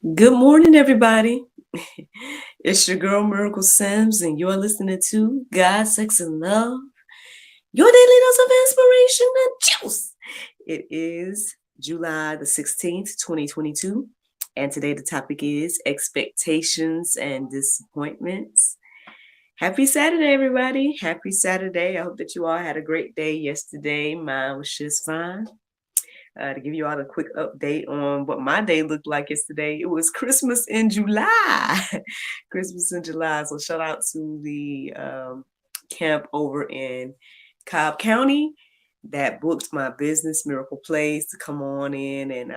Good morning, everybody. It's your girl Miracle Sims, and you're listening to God, Sex, and Love, your daily dose of inspiration and juice. It is July the 16th, 2022, and today the topic is expectations and disappointments. Happy Saturday, everybody. Happy Saturday. I hope that you all had a great day yesterday. Mine was just fine. To give you all a quick update on what my day looked like yesterday. It was Christmas in July. Christmas in July. So shout out to the camp over in Cobb County that booked my business, Miracle Place, to come on in and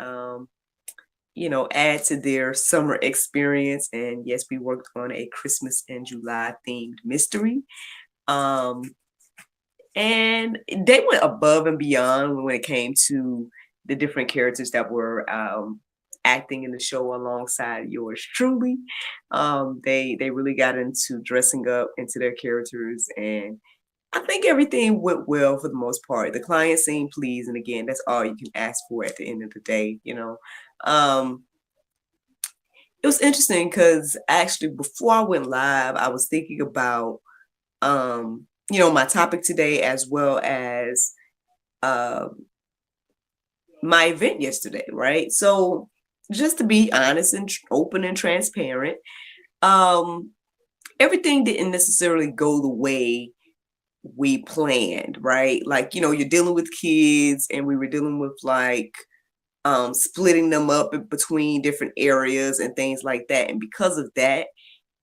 add to their summer experience. And yes, we worked on a Christmas in July themed mystery. Um, and they went above and beyond when it came to the different characters that were acting in the show alongside yours truly. They really got into dressing up into their characters, and I think everything went well for the most part. The client seemed pleased, and again, that's all you can ask for at the end of the day. It was interesting because actually before I went live, I was thinking about my topic today as well as um my event yesterday, right? So just to be honest and open and transparent, um, everything didn't necessarily go the way we planned, right? Like, you're dealing with kids and we were dealing with like splitting them up between different areas and things like that. And because of that,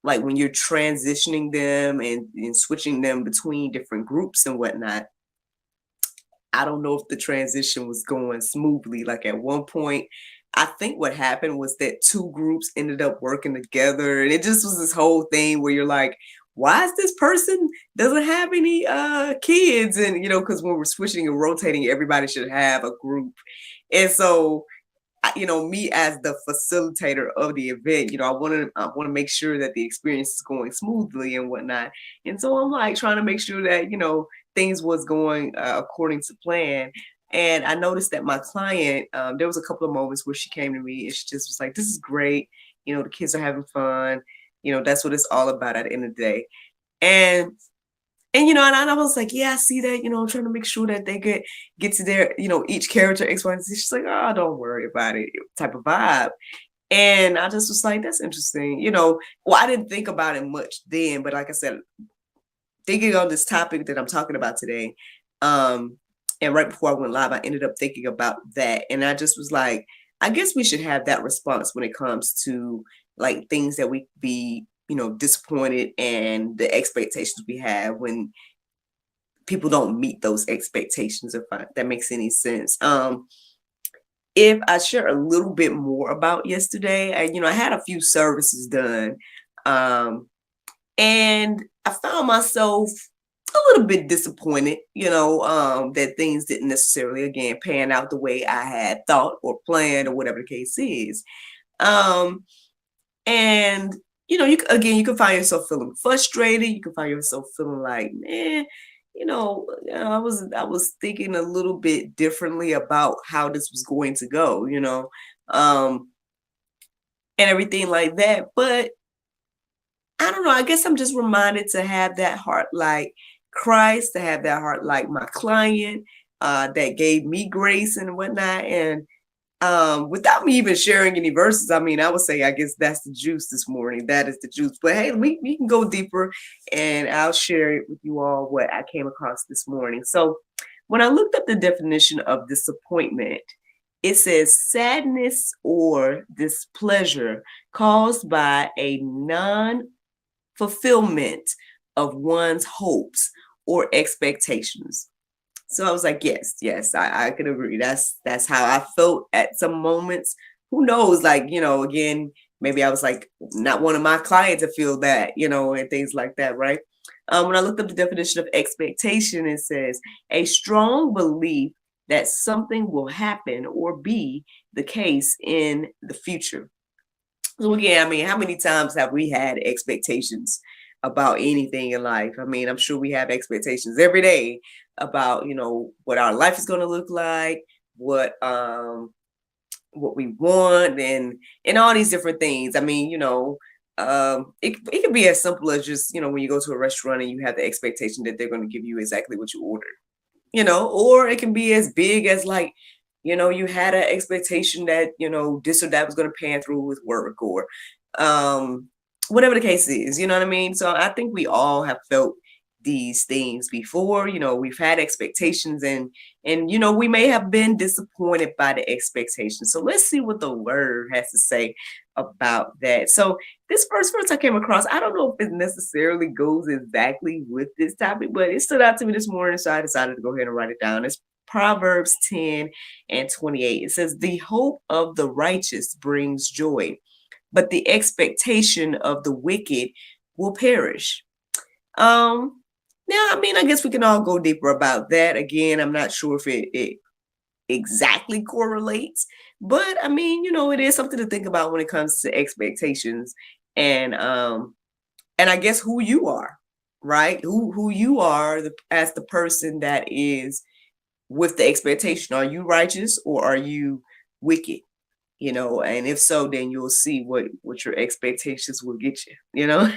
like when you're transitioning them and switching them between different groups and whatnot, I don't know if the transition was going smoothly. Like at one point, I think what happened was that two groups ended up working together, and it just was this whole thing where you're like, why is this person doesn't have any kids? And because when we're switching and rotating, everybody should have a group. And so me as the facilitator of the event, I want to make sure that the experience is going smoothly and whatnot. And so I'm like trying to make sure that things was going according to plan. And I noticed that my client, there was a couple of moments where she came to me and she just was like, "This is great. The kids are having fun. That's what it's all about at the end of the day." And and I was like, yeah, I see that, I'm trying to make sure that they get to their, each character X, Y, and Z. She's like, oh, don't worry about it, type of vibe. And I just was like, that's interesting. Well, I didn't think about it much then, but like I said, thinking on this topic that I'm talking about today, um, and right before I went live, I ended up thinking about that. And I just was like, I guess we should have that response when it comes to like things that we be disappointed and the expectations we have when people don't meet those expectations, if that makes any sense. If I share a little bit more about yesterday, I had a few services done, and I found myself a little bit disappointed, that things didn't necessarily, again, pan out the way I had thought or planned or whatever the case is. Um, and you can find yourself feeling frustrated. You can find yourself feeling like, man, I was thinking a little bit differently about how this was going to go, um, and everything like that. But I don't know. I guess I'm just reminded to have that heart like Christ, to have that heart like my client, that gave me grace and whatnot. And without me even sharing any verses, I mean, I would say, I guess that's the juice this morning. That is the juice. But hey, we can go deeper and I'll share it with you all what I came across this morning. So when I looked up the definition of disappointment, it says sadness or displeasure caused by a non-fulfillment of one's hopes or expectations. So I was like, yes, I can agree. That's how I felt at some moments. Who knows? Like, again, maybe I was like not one of my clients to feel that, and things like that, right? When I looked up the definition of expectation, it says a strong belief that something will happen or be the case in the future. So again, I mean, how many times have we had expectations about anything in life? I mean, I'm sure we have expectations every day about, what our life is going to look like, what what we want, and all these different things. I mean, it can be as simple as just, when you go to a restaurant and you have the expectation that they're going to give you exactly what you ordered, or it can be as big as like, you had an expectation that, this or that was going to pan through with work, or um, whatever the case is, you know what I mean? So I think we all have felt these things before. We've had expectations, and we may have been disappointed by the expectations. So let's see what the word has to say about that. So this first verse I came across, I don't know if it necessarily goes exactly with this topic, but it stood out to me this morning, so I decided to go ahead and write it down. It's Proverbs 10 and 28. It says, "The hope of the righteous brings joy, but the expectation of the wicked will perish." Now, I mean, I guess we can all go deeper about that. Again, I'm not sure if it exactly correlates, but I mean, it is something to think about when it comes to expectations, and I guess who you are, right? Who you are as the person that is with the expectation. Are you righteous or are you wicked? And if so, then you'll see what your expectations will get you.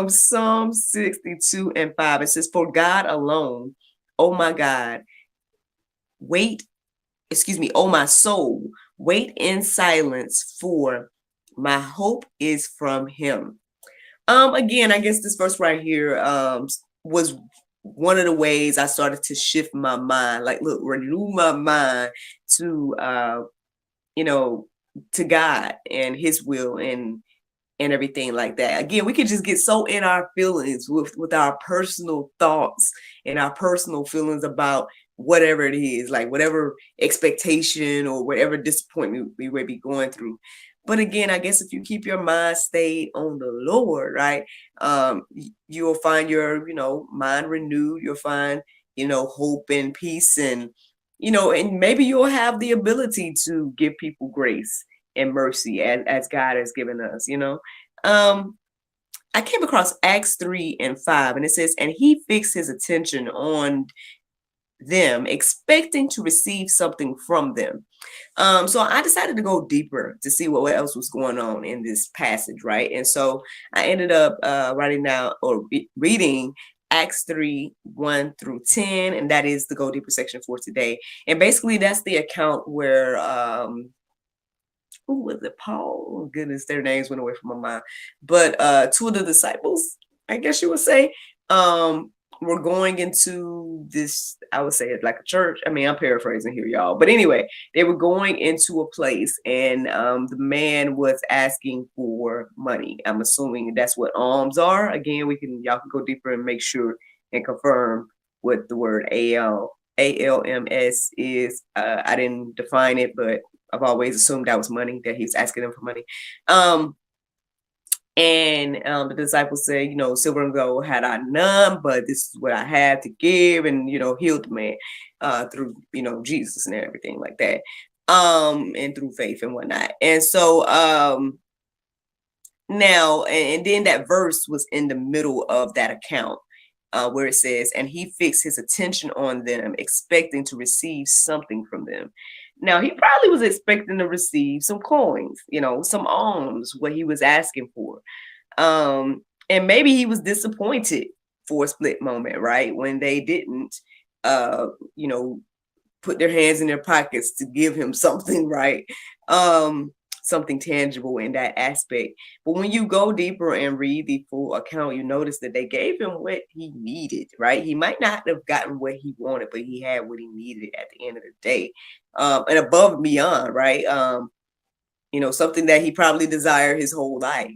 Psalm 62 and 5, it says, "For God alone, oh my God, wait, excuse me, oh my soul, wait in silence, for my hope is from him." Again, I guess this verse right here was one of the ways I started to shift my mind, like, look, renew my mind to you know, to God and his will, and everything like that. Again, we could just get so in our feelings with our personal thoughts and our personal feelings about whatever it is, like whatever expectation or whatever disappointment we may be going through. But again, I guess if you keep your mind stayed on the Lord, right, you'll find your, mind renewed. You'll find, hope and peace, and maybe you'll have the ability to give people grace and mercy as God has given us. Um, I came across Acts 3 and 5, and it says, "And he fixed his attention on them, expecting to receive something from them." So I decided to go deeper to see what else was going on in this passage, right? And so I ended up writing down or reading Acts 3, 1 through 10, and that is the Go Deeper section for today. And basically, that's the account where who was it? Paul? Oh, goodness, their names went away from my mind. But two of the disciples, I guess you would say, were going into this, I would say it's like a church. I mean, I'm paraphrasing here, y'all. But anyway, they were going into a place, and the man was asking for money. I'm assuming that's what alms are. Again, y'all can go deeper and make sure and confirm what the word ALMS is. I didn't define it, but I've always assumed that was money, that he was asking them for money. And the disciples said, "Silver and gold had I none, but this is what I have to give," and, healed the man through, Jesus and everything like that, and through faith and whatnot. And so now, and then that verse was in the middle of that account, where it says, "And he fixed his attention on them, expecting to receive something from them." Now, he probably was expecting to receive some coins, some alms, what he was asking for. And maybe he was disappointed for a split moment, right? When they didn't, you know, put their hands in their pockets to give him something, right? Something tangible in that aspect. But when you go deeper and read the full account, you notice that they gave him what he needed, right? He might not have gotten what he wanted, but he had what he needed at the end of the day. And above and beyond, right? Something that he probably desired his whole life,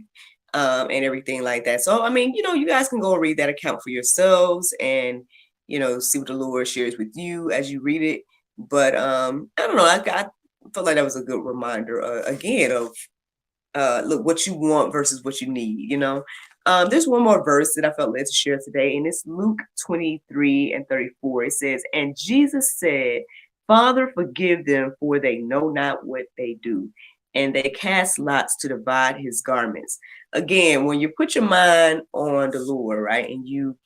and everything like that. So, I mean, you guys can go and read that account for yourselves and, see what the Lord shares with you as you read it. But I don't know. I felt like that was a good reminder, again, of look, what you want versus what you need. There's one more verse that I felt led to share today, and it's Luke 23 and 34. It says, "And Jesus said, 'Father, forgive them, for they know not what they do.' And they cast lots to divide his garments." Again, when you put your mind on the Lord, right, and you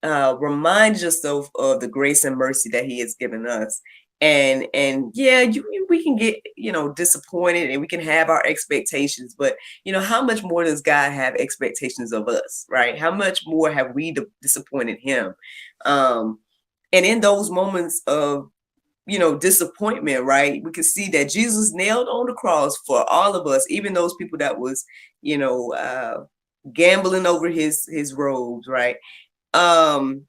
remind yourself of the grace and mercy that he has given us, And yeah, we can get, disappointed, and we can have our expectations, but how much more does God have expectations of us, right? How much more have we disappointed him? um and in those moments of disappointment, right, we can see that Jesus nailed on the cross for all of us, even those people that was you know uh gambling over his robes, right? um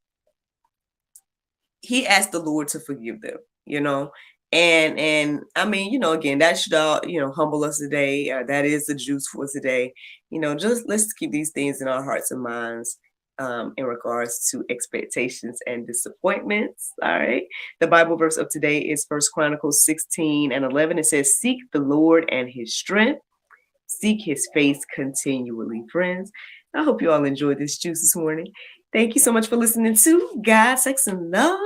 he asked the Lord to forgive them, you know. And I mean, again, that should all, humble us today. That is the juice for today. Just let's keep these things in our hearts and minds, in regards to expectations and disappointments. All right. The Bible verse of today is First Chronicles 16:11. It says, "Seek the Lord and his strength. Seek his face continually." Friends, I hope you all enjoyed this juice this morning. Thank you so much for listening to God, Sex, and Love,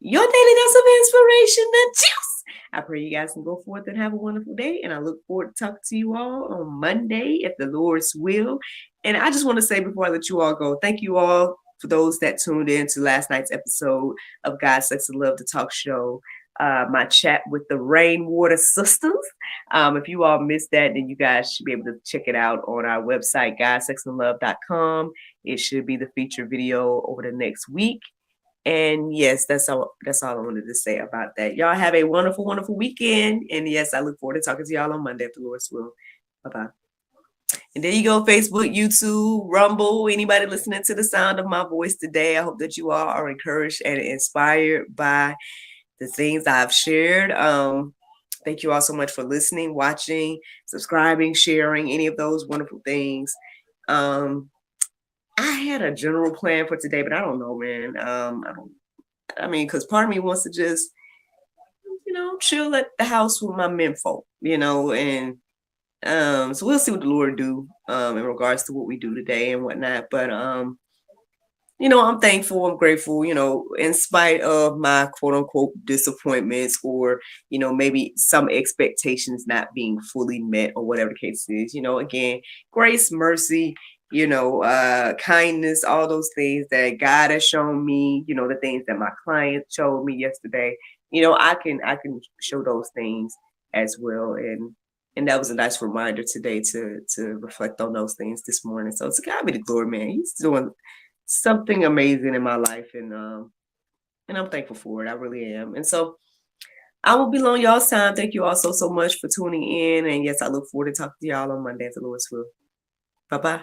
your daily dose of inspiration, the juice. I pray you guys can go forth and have a wonderful day. And I look forward to talking to you all on Monday, if the Lord's will. And I just want to say before I let you all go, thank you all for those that tuned in to last night's episode of God, Sex, and Love, the talk show. My chat with the Rainwater Sisters. If you all missed that, then you guys should be able to check it out on our website, godsexandlove.com. It should be the featured video over the next week. And yes, that's all I wanted to say about that. Y'all have a wonderful, wonderful weekend. And yes, I look forward to talking to y'all on Monday, if the Lord's will. Bye-bye. And there you go, Facebook, YouTube, Rumble, anybody listening to the sound of my voice today. I hope that you all are encouraged and inspired by the things I've shared. Thank you all so much for listening, watching, subscribing, sharing, any of those wonderful things. I had a general plan for today, but I don't know, man. Because part of me wants to just, chill at the house with my menfolk, and so we'll see what the Lord do in regards to what we do today and whatnot. But I'm thankful, I'm grateful, in spite of my quote unquote disappointments, or, maybe some expectations not being fully met, or whatever the case is, again, grace, mercy, kindness, all those things that God has shown me, the things that my client showed me yesterday, I can show those things as well. And that was a nice reminder today to reflect on those things this morning. So to God be the glory, man. He's doing something amazing in my life, and I'm thankful for it. I really am. And so I will be on y'all's time. Thank you all so much for tuning in. And yes, I look forward to talking to y'all on Monday, if the Lord's will. Bye-bye.